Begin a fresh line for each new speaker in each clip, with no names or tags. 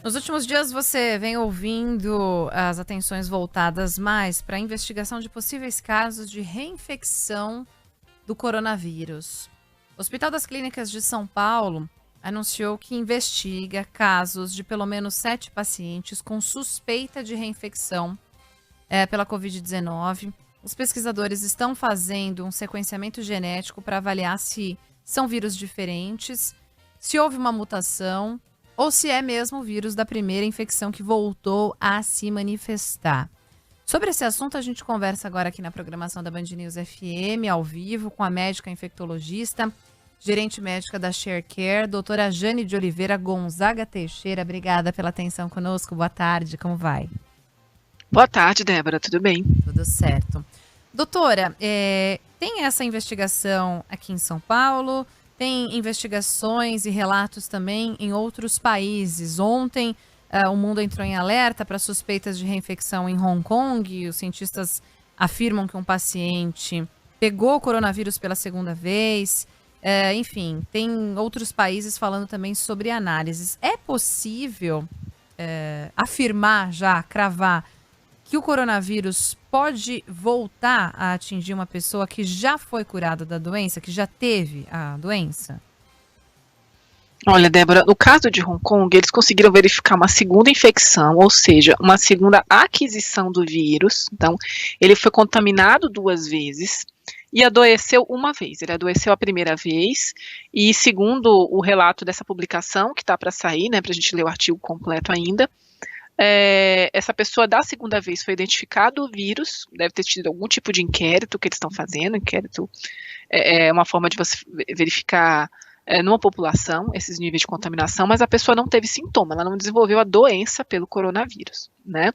Nos últimos dias você vem ouvindo as atenções voltadas mais para a investigação de possíveis casos de reinfecção do coronavírus. O Hospital das Clínicas de São Paulo anunciou que investiga casos de pelo menos 7 pacientes com suspeita de reinfecção pela Covid-19. Os pesquisadores estão fazendo um sequenciamento genético para avaliar se são vírus diferentes, se houve uma mutação ou se é mesmo o vírus da primeira infecção que voltou a se manifestar. Sobre esse assunto, a gente conversa agora aqui na programação da Band News FM, ao vivo, com a médica infectologista, gerente médica da ShareCare, doutora Jane de Oliveira Gonzaga Teixeira. Obrigada pela atenção conosco. Boa tarde, como vai?
Boa tarde, Débora. Tudo bem?
Tudo certo. Doutora, tem essa investigação aqui em São Paulo? Tem investigações e relatos também em outros países. Ontem, o mundo entrou em alerta para suspeitas de reinfecção em Hong Kong. Os cientistas afirmam que um paciente pegou o coronavírus pela segunda vez. Enfim, tem outros países falando também sobre análises. É possível afirmar já, cravar, que o coronavírus pode voltar a atingir uma pessoa que já foi curada da doença, que já teve a doença?
Olha, Débora, no caso de Hong Kong, eles conseguiram verificar uma segunda infecção, ou seja, uma segunda aquisição do vírus. Então, ele foi contaminado 2 vezes e adoeceu uma vez. Ele adoeceu a primeira vez e, segundo o relato dessa publicação, que está para sair, né, para a gente ler o artigo completo ainda, essa pessoa da segunda vez foi identificado o vírus, deve ter tido algum tipo de inquérito que eles estão fazendo. Inquérito é uma forma de você verificar numa população esses níveis de contaminação, mas a pessoa não teve sintoma, ela não desenvolveu a doença pelo coronavírus, né?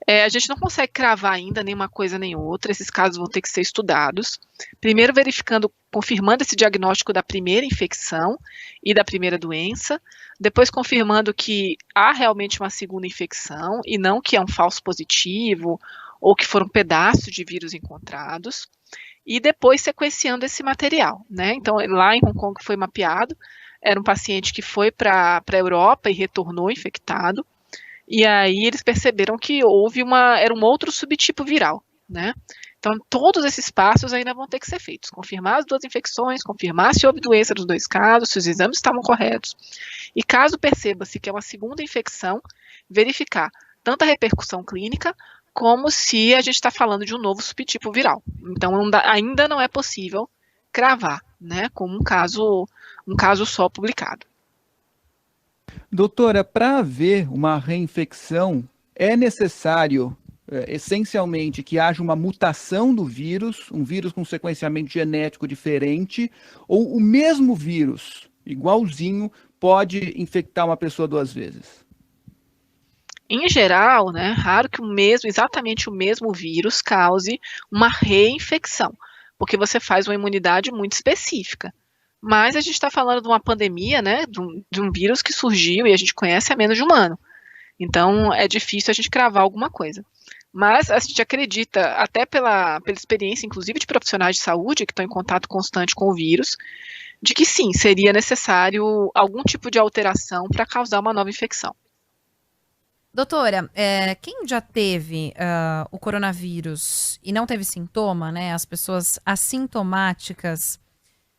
A gente não consegue cravar ainda nem uma coisa nem outra, esses casos vão ter que ser estudados, primeiro verificando, confirmando esse diagnóstico da primeira infecção e da primeira doença, depois confirmando que há realmente uma segunda infecção e não que é um falso positivo ou que foram pedaços de vírus encontrados, e depois sequenciando esse material, né? Então, lá em Hong Kong foi mapeado, era um paciente que foi para a Europa e retornou infectado, e aí eles perceberam que era um outro subtipo viral, né? Então, todos esses passos ainda vão ter que ser feitos. Confirmar as 2 infecções, confirmar se houve doença nos 2 casos, se os exames estavam corretos. E caso perceba-se que é uma segunda infecção, verificar tanto a repercussão clínica, como se a gente está falando de um novo subtipo viral. Então, ainda não é possível cravar, né, como um caso só publicado.
Doutora, para haver uma reinfecção, é necessário, essencialmente, que haja uma mutação do vírus, um vírus com sequenciamento genético diferente, ou o mesmo vírus, igualzinho, pode infectar uma pessoa 2 vezes?
Em geral, né, raro que exatamente o mesmo vírus cause uma reinfecção, porque você faz uma imunidade muito específica. Mas a gente está falando de uma pandemia, né, de um vírus que surgiu e a gente conhece há menos de 1 ano. Então, é difícil a gente cravar alguma coisa. Mas a gente acredita, até pela experiência, inclusive, de profissionais de saúde que estão em contato constante com o vírus, de que sim, seria necessário algum tipo de alteração para causar uma nova infecção.
Doutora, quem já teve o coronavírus e não teve sintoma, né, as pessoas assintomáticas,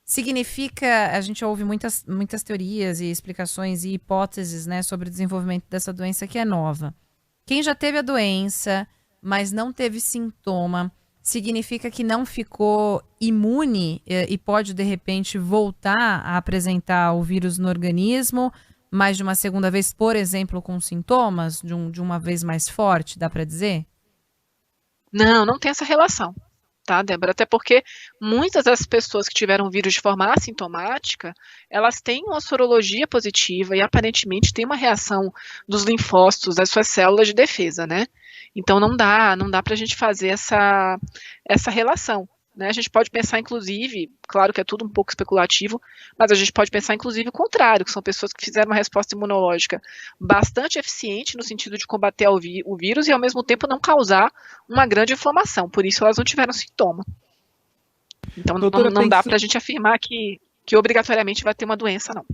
significa, a gente ouve muitas teorias e explicações e hipóteses, né, sobre o desenvolvimento dessa doença que é nova. Quem já teve a doença, mas não teve sintoma, significa que não ficou imune e pode, de repente, voltar a apresentar o vírus no organismo, mas de uma segunda vez, por exemplo, com sintomas, de uma vez mais forte, dá para dizer?
Não tem essa relação. Tá, Débora? Até porque muitas das pessoas que tiveram o vírus de forma assintomática, elas têm uma sorologia positiva e aparentemente tem uma reação dos linfócitos, das suas células de defesa, né? Então não dá para a gente fazer essa relação, né? A gente pode pensar, inclusive, claro que é tudo um pouco especulativo, mas a gente pode pensar, inclusive, o contrário, que são pessoas que fizeram uma resposta imunológica bastante eficiente no sentido de combater o vírus e, ao mesmo tempo, não causar uma grande inflamação. Por isso, elas não tiveram sintoma. Então, doutora, não dá para a gente afirmar que obrigatoriamente vai ter uma doença, não.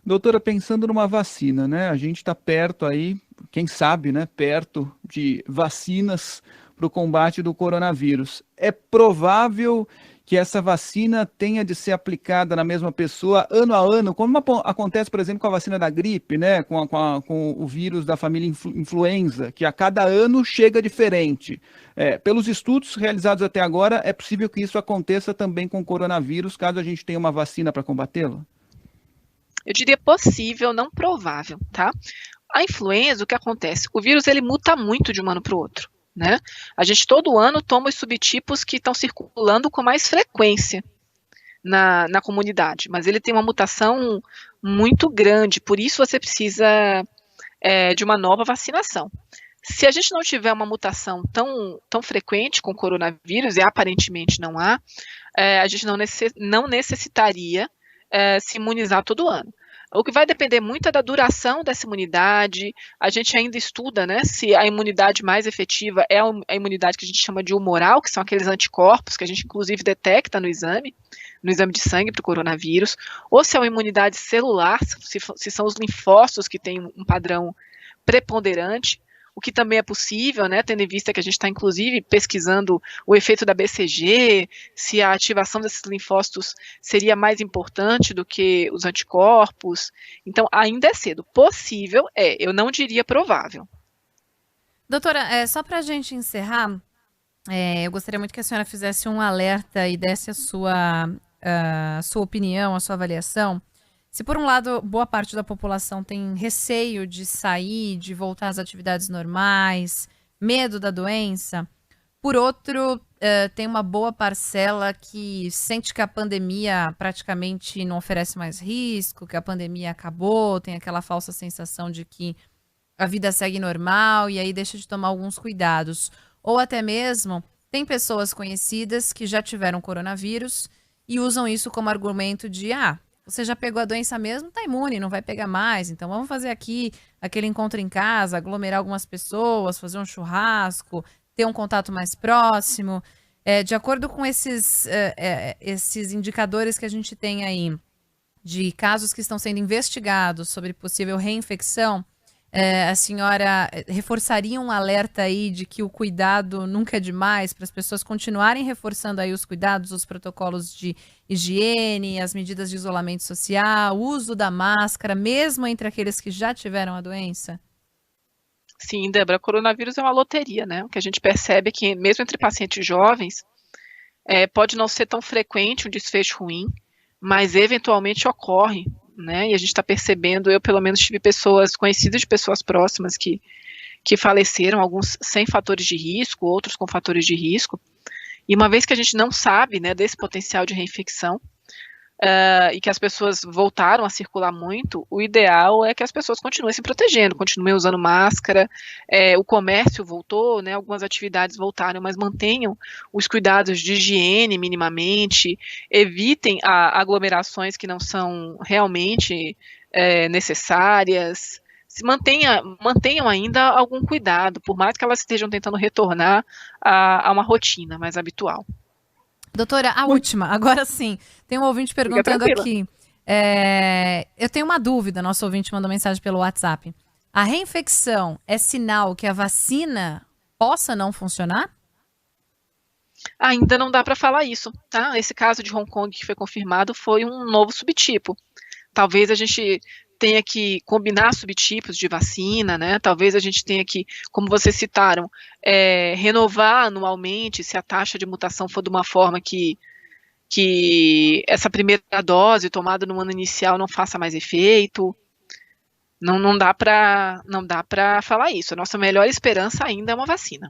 Doutora, pensando numa vacina, né? A gente está perto aí, quem sabe, né? Perto de vacinas para o combate do coronavírus. É provável que essa vacina tenha de ser aplicada na mesma pessoa ano a ano, como acontece, por exemplo, com a vacina da gripe, né? Com o vírus da família influenza, que a cada ano chega diferente. Pelos estudos realizados até agora, é possível que isso aconteça também com o coronavírus, caso a gente tenha uma vacina para combatê-lo?
Eu diria possível, não provável, tá? A influenza, o que acontece? O vírus, ele muta muito de um ano para o outro, né? A gente todo ano toma os subtipos que estão circulando com mais frequência na comunidade, mas ele tem uma mutação muito grande, por isso você precisa de uma nova vacinação. Se a gente não tiver uma mutação tão frequente com o coronavírus, e aparentemente não há, a gente não necessitaria se imunizar todo ano. O que vai depender muito é da duração dessa imunidade. A gente ainda estuda, né, se a imunidade mais efetiva é a imunidade que a gente chama de humoral, que são aqueles anticorpos que a gente inclusive detecta no exame de sangue para o coronavírus, ou se é uma imunidade celular, se são os linfócitos que têm um padrão preponderante, o que também é possível, né, tendo em vista que a gente está, inclusive, pesquisando o efeito da BCG, se a ativação desses linfócitos seria mais importante do que os anticorpos. Então, ainda é cedo. Possível eu não diria provável.
Doutora, só para a gente encerrar, eu gostaria muito que a senhora fizesse um alerta e desse a sua opinião, a sua avaliação. Se por um lado boa parte da população tem receio de sair, de voltar às atividades normais, medo da doença, por outro tem uma boa parcela que sente que a pandemia praticamente não oferece mais risco, que a pandemia acabou, tem aquela falsa sensação de que a vida segue normal e aí deixa de tomar alguns cuidados. Ou até mesmo tem pessoas conhecidas que já tiveram coronavírus e usam isso como argumento de você já pegou a doença mesmo, tá imune, não vai pegar mais. Então vamos fazer aqui aquele encontro em casa, aglomerar algumas pessoas, fazer um churrasco, ter um contato mais próximo. De acordo com esses indicadores que a gente tem aí de casos que estão sendo investigados sobre possível reinfecção, a senhora reforçaria um alerta aí de que o cuidado nunca é demais, para as pessoas continuarem reforçando aí os cuidados, os protocolos de higiene, as medidas de isolamento social, o uso da máscara, mesmo entre aqueles que já tiveram a doença?
Sim, Débora, coronavírus é uma loteria, né? O que a gente percebe é que mesmo entre pacientes jovens, pode não ser tão frequente um desfecho ruim, mas eventualmente ocorre, né? E a gente está percebendo, eu pelo menos tive pessoas conhecidas de pessoas próximas que faleceram, alguns sem fatores de risco, outros com fatores de risco. E uma vez que a gente não sabe, né, desse potencial de reinfecção, e que as pessoas voltaram a circular muito, o ideal é que as pessoas continuem se protegendo, continuem usando máscara, o comércio voltou, né, algumas atividades voltaram, mas mantenham os cuidados de higiene minimamente, evitem aglomerações que não são realmente necessárias, mantenham ainda algum cuidado, por mais que elas estejam tentando retornar a uma rotina mais habitual.
Doutora, a última, agora sim, tem um ouvinte perguntando aqui, eu tenho uma dúvida, nosso ouvinte mandou mensagem pelo WhatsApp, a reinfecção é sinal que a vacina possa não funcionar?
Ainda não dá para falar isso, tá? Esse caso de Hong Kong que foi confirmado foi um novo subtipo, talvez a gente tenha que combinar subtipos de vacina, né? Talvez a gente tenha que, como vocês citaram, renovar anualmente se a taxa de mutação for de uma forma que essa primeira dose tomada no ano inicial não faça mais efeito. Não dá para falar isso. A nossa melhor esperança ainda é uma vacina.